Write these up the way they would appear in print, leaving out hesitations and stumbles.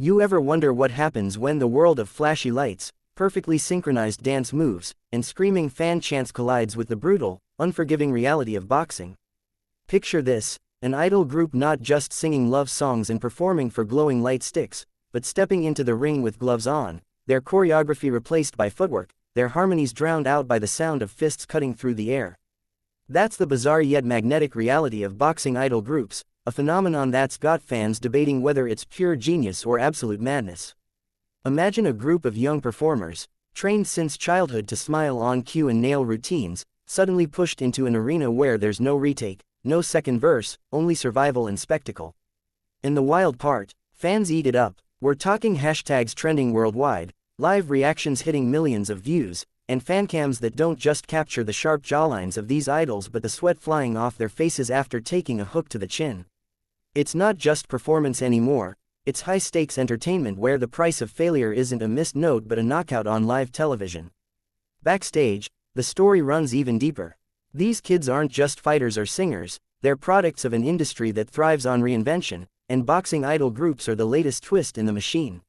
You ever wonder what happens when the world of flashy lights, perfectly synchronized dance moves, and screaming fan chants collides with the brutal, unforgiving reality of boxing? Picture this, an idol group not just singing love songs and performing for glowing light sticks, but stepping into the ring with gloves on, their choreography replaced by footwork, their harmonies drowned out by the sound of fists cutting through the air. That's the bizarre yet magnetic reality of boxing idol groups, a phenomenon that's got fans debating whether it's pure genius or absolute madness. Imagine a group of young performers, trained since childhood to smile on cue and nail routines, suddenly pushed into an arena where there's no retake, no second verse, only survival and spectacle. And the wild part, fans eat it up. We're talking hashtags trending worldwide, live reactions hitting millions of views, and fancams that don't just capture the sharp jawlines of these idols but the sweat flying off their faces after taking a hook to the chin. It's not just performance anymore, it's high-stakes entertainment where the price of failure isn't a missed note but a knockout on live television. Backstage, the story runs even deeper. These kids aren't just fighters or singers, they're products of an industry that thrives on reinvention, and boxing idol groups are the latest twist in the machine.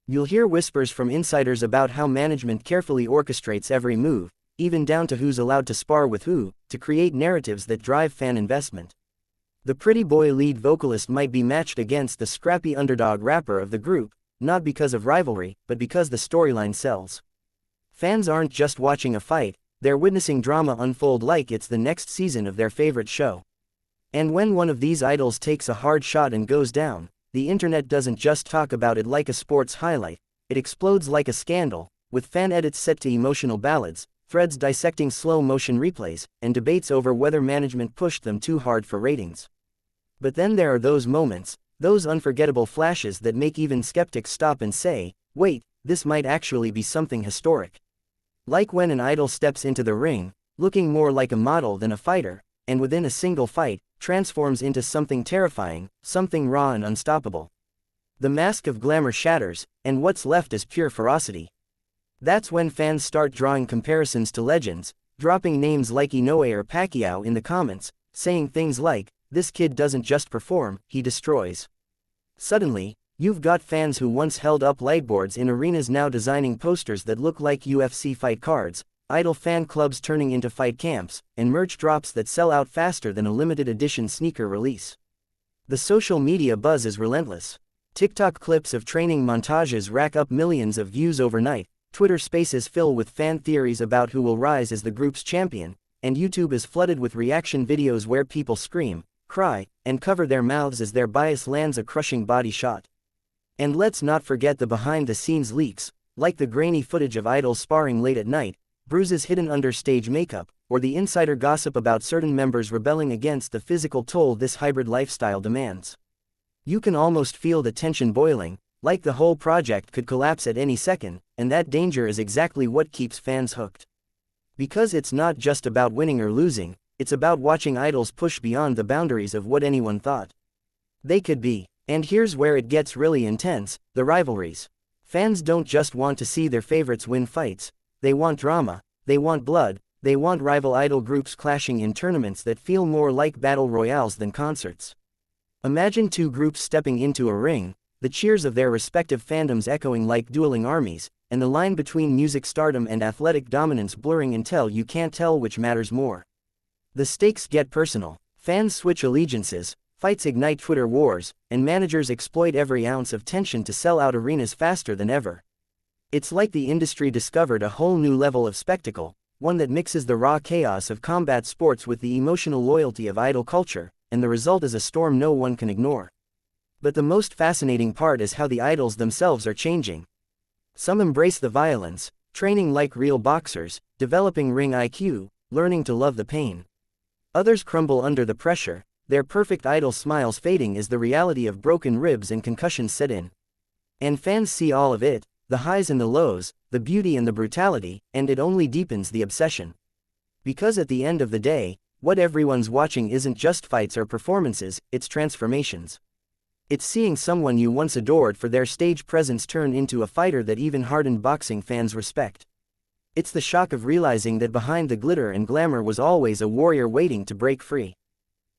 You'll hear whispers from insiders about how management carefully orchestrates every move, even down to who's allowed to spar with who, to create narratives that drive fan investment. The pretty boy lead vocalist might be matched against the scrappy underdog rapper of the group, not because of rivalry, but because the storyline sells. Fans aren't just watching a fight, they're witnessing drama unfold like it's the next season of their favorite show. And when one of these idols takes a hard shot and goes down, the internet doesn't just talk about it like a sports highlight, it explodes like a scandal, with fan edits set to emotional ballads, threads dissecting slow-motion replays, and debates over whether management pushed them too hard for ratings. But then there are those moments, those unforgettable flashes that make even skeptics stop and say, wait, this might actually be something historic. Like when an idol steps into the ring, looking more like a model than a fighter, and within a single fight, transforms into something terrifying, something raw and unstoppable. The mask of glamour shatters, and what's left is pure ferocity. That's when fans start drawing comparisons to legends, dropping names like Inoue or Pacquiao in the comments, saying things like, "This kid doesn't just perform, he destroys." Suddenly, you've got fans who once held up lightboards in arenas now designing posters that look like UFC fight cards, idol fan clubs turning into fight camps, and merch drops that sell out faster than a limited edition sneaker release. The social media buzz is relentless. TikTok clips of training montages rack up millions of views overnight, Twitter spaces fill with fan theories about who will rise as the group's champion, and YouTube is flooded with reaction videos where people scream, cry, and cover their mouths as their bias lands a crushing body shot. And let's not forget the behind-the-scenes leaks, like the grainy footage of idols sparring late at night, bruises hidden under stage makeup, or the insider gossip about certain members rebelling against the physical toll this hybrid lifestyle demands. You can almost feel the tension boiling, like the whole project could collapse at any second, and that danger is exactly what keeps fans hooked. Because it's not just about winning or losing, it's about watching idols push beyond the boundaries of what anyone thought they could be. And here's where it gets really intense, the rivalries. Fans don't just want to see their favorites win fights, they want drama, they want blood, they want rival idol groups clashing in tournaments that feel more like battle royales than concerts. Imagine two groups stepping into a ring, the cheers of their respective fandoms echoing like dueling armies, and the line between music stardom and athletic dominance blurring until you can't tell which matters more. The stakes get personal, fans switch allegiances, fights ignite Twitter wars, and managers exploit every ounce of tension to sell out arenas faster than ever. It's like the industry discovered a whole new level of spectacle, one that mixes the raw chaos of combat sports with the emotional loyalty of idol culture, and the result is a storm no one can ignore. But the most fascinating part is how the idols themselves are changing. Some embrace the violence, training like real boxers, developing ring IQ, learning to love the pain. Others crumble under the pressure, their perfect idol smiles fading as the reality of broken ribs and concussions set in. And fans see all of it, the highs and the lows, the beauty and the brutality, and it only deepens the obsession. Because at the end of the day, what everyone's watching isn't just fights or performances, it's transformations. It's seeing someone you once adored for their stage presence turn into a fighter that even hardened boxing fans respect. It's the shock of realizing that behind the glitter and glamour was always a warrior waiting to break free.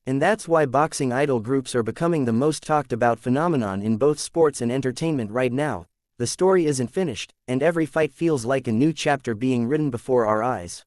And that's why boxing idol groups are becoming the most talked about phenomenon in both sports and entertainment right now. The story isn't finished, and every fight feels like a new chapter being written before our eyes.